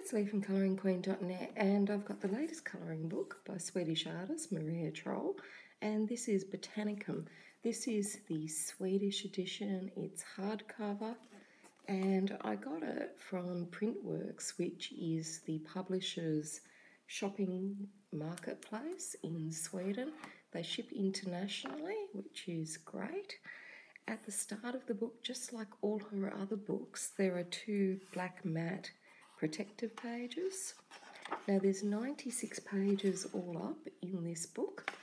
it's Lee from coloringqueen.net, and I've got the latest colouring book by Swedish artist Maria Trolle, and this is Botanicum. This is the Swedish edition. It's hardcover, and I got it from Printworks, which is the publisher's shopping marketplace in Sweden. They ship internationally, which is great. At the start of the book, just like all her other books, there are two black matte protective pages. Now there's 96 pages all up in this book,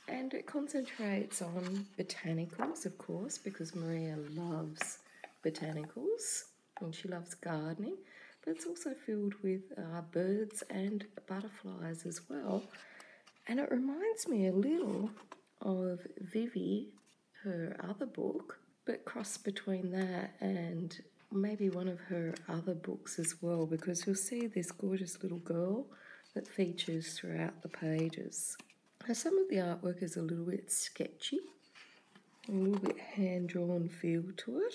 and it concentrates on botanicals, of course, because Maria loves botanicals and she loves gardening, but it's also filled with birds and butterflies as well. And it reminds me a little of Vivi, her other book, but cross between that and maybe one of her other books as well, because you'll see this gorgeous little girl that features throughout the pages. Now some of the artwork is a little bit sketchy, a little bit hand-drawn feel to it.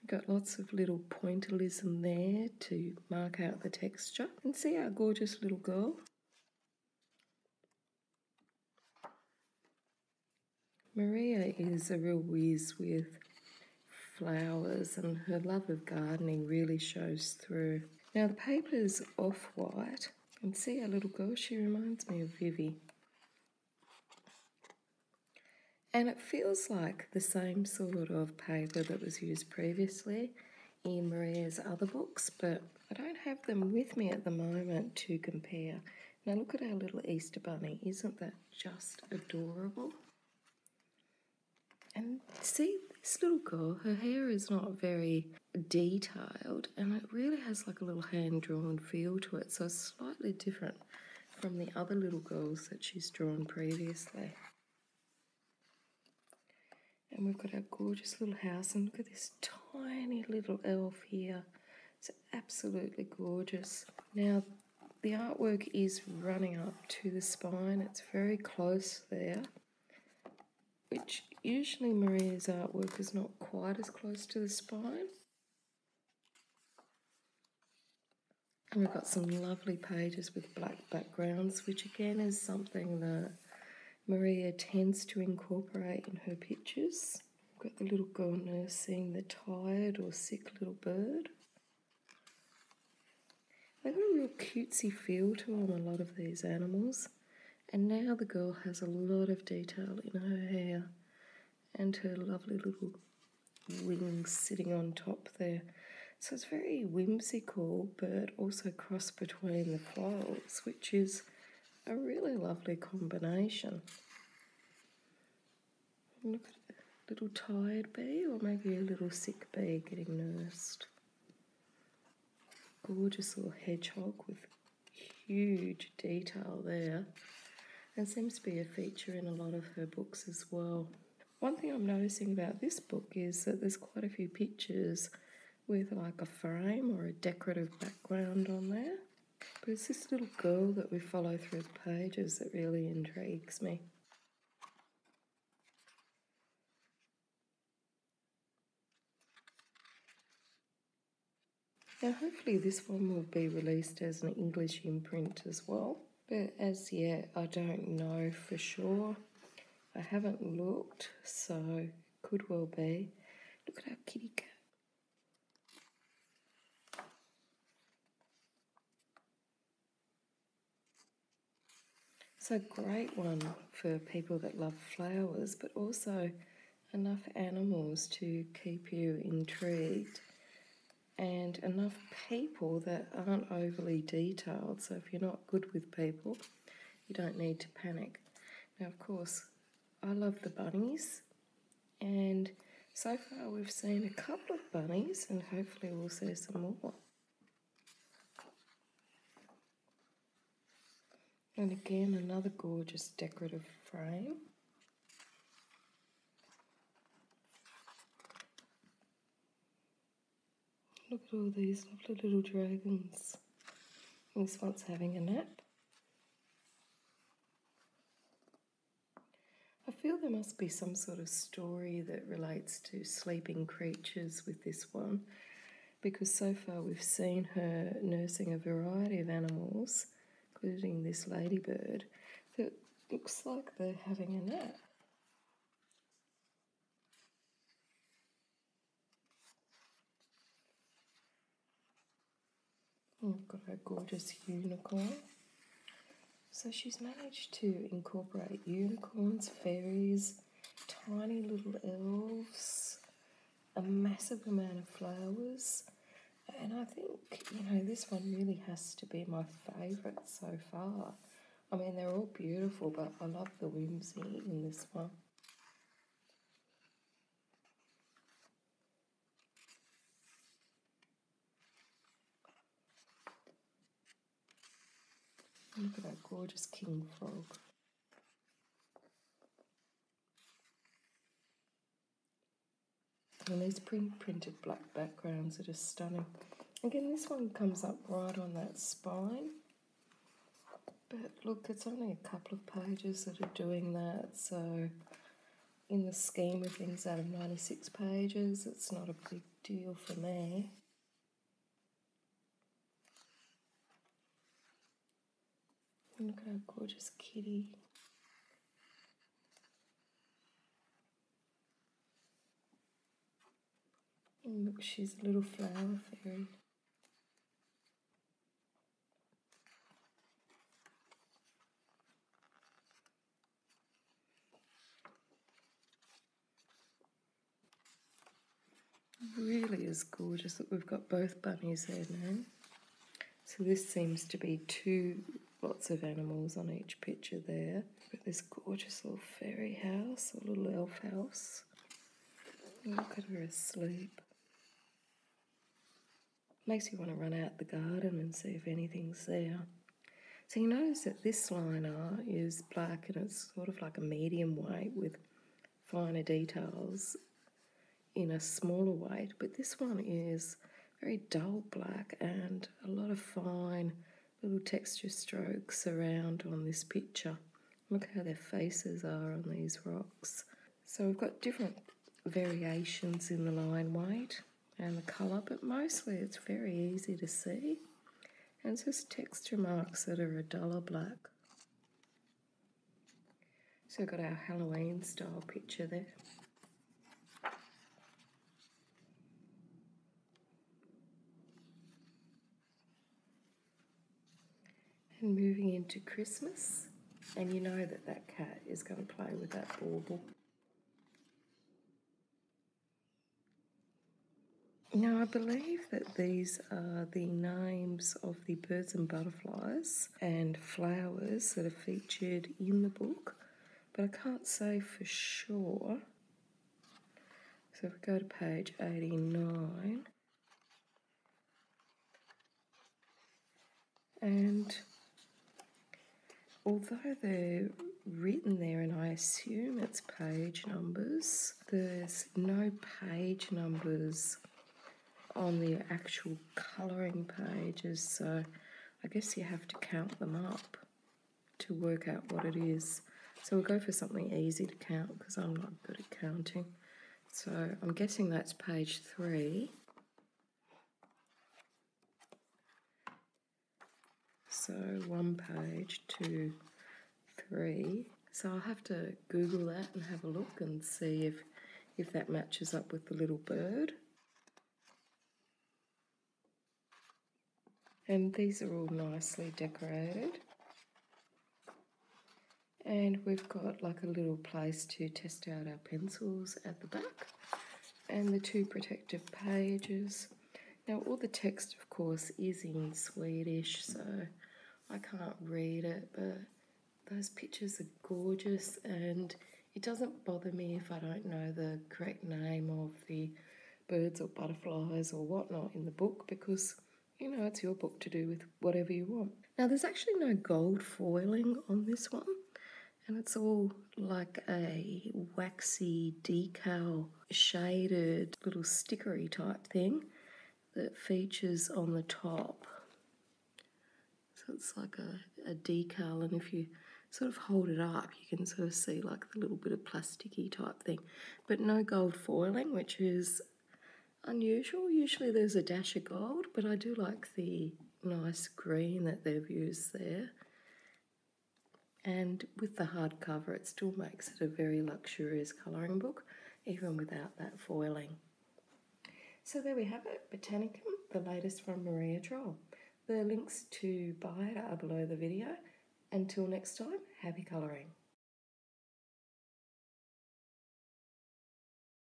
We've got lots of little pointillism there to mark out the texture. And see our gorgeous little girl. Maria is a real whiz with flowers, and her love of gardening really shows through. Now the paper's off-white, and see our little girl, she reminds me of Vivi. And it feels like the same sort of paper that was used previously in Maria's other books, but I don't have them with me at the moment to compare. Now look at our little Easter bunny, isn't that just adorable? And see, this little girl, her hair is not very detailed, and it really has like a little hand-drawn feel to it, so it's slightly different from the other little girls that she's drawn previously. And we've got our gorgeous little house, and look at this tiny little elf here. It's absolutely gorgeous. Now, the artwork is running up to the spine. It's very close there, which usually Maria's artwork is not quite as close to the spine. And we've got some lovely pages with black backgrounds, which again is something that Maria tends to incorporate in her pictures. We've got the little girl nursing the tired or sick little bird. They've got a real cutesy feel to them, a lot of these animals. And now the girl has a lot of detail in her hair and her lovely little wings sitting on top there. So it's very whimsical, but also cross between the florals, which is a really lovely combination. Look at a little tired bee, or maybe a little sick bee getting nursed. Gorgeous little hedgehog with huge detail there, and seems to be a feature in a lot of her books as well. One thing I'm noticing about this book is that there's quite a few pictures with like a frame or a decorative background on there. But it's this little girl that we follow through the pages that really intrigues me. Now hopefully this one will be released as an English imprint as well, but as yet I don't know for sure. I haven't looked, so could well be. Look at our kitty cat. So great one for people that love flowers, but also enough animals to keep you intrigued, and enough people that aren't overly detailed. So if you're not good with people, you don't need to panic. Now of course, I love the bunnies, and so far we've seen a couple of bunnies, and hopefully we'll see some more. And again, another gorgeous decorative frame. Look at all these lovely little dragons. This one's having a nap. I feel there must be some sort of story that relates to sleeping creatures with this one, because so far we've seen her nursing a variety of animals, including this ladybird, that looks like they're having a nap. We've got our gorgeous unicorn. So she's managed to incorporate unicorns, fairies, tiny little elves, a massive amount of flowers, and I think, this one really has to be my favourite so far. I mean, they're all beautiful, but I love the whimsy in this one. Look at that gorgeous king frog. And these printed black backgrounds that are stunning. Again, this one comes up right on that spine. But look, it's only a couple of pages that are doing that, so in the scheme of things out of 96 pages, it's not a big deal for me. And look at our gorgeous kitty. And look, she's a little flower fairy. Really is gorgeous. Look, we've got both bunnies there now. So this seems to be lots of animals on each picture there. We've got this gorgeous little fairy house, a little elf house. Look at her asleep. Makes you want to run out the garden and see if anything's there. So you notice that this liner is black and it's sort of like a medium weight with finer details in a smaller weight, but this one is very dull black and a lot of fine little texture strokes around on this picture. Look how their faces are on these rocks. So we've got different variations in the line weight and the colour, but mostly it's very easy to see. And it's just texture marks that are a duller black. So we've got our Halloween style picture there. And moving into Christmas, and you know that that cat is going to play with that bauble. Now I believe that these are the names of the birds and butterflies and flowers that are featured in the book, but I can't say for sure. So if we go to page 89, and although they're written there and I assume it's page numbers, there's no page numbers on the actual colouring pages, so I guess you have to count them up to work out what it is. So we'll go for something easy to count because I'm not good at counting. So I'm guessing that's page 3. So 1 page, 2, 3. So I'll have to Google that and have a look and see if that matches up with the little bird. And these are all nicely decorated. And we've got like a little place to test out our pencils at the back. And the 2 protective pages. Now all the text, of course, is in Swedish, so I can't read it, but those pictures are gorgeous, and it doesn't bother me if I don't know the correct name of the birds or butterflies or whatnot in the book, because it's your book to do with whatever you want. Now there's actually no gold foiling on this one, and it's all like a waxy decal shaded little stickery type thing that features on the top. So it's like a decal, and if you sort of hold it up, you can sort of see like the little bit of plasticky type thing. But no gold foiling, which is unusual. Usually there's a dash of gold, but I do like the nice green that they've used there. And with the hardcover, it still makes it a very luxurious colouring book, even without that foiling. So there we have it, Botanicum, the latest from Maria Trolle. The links to buy it are below the video. Until next time, happy colouring.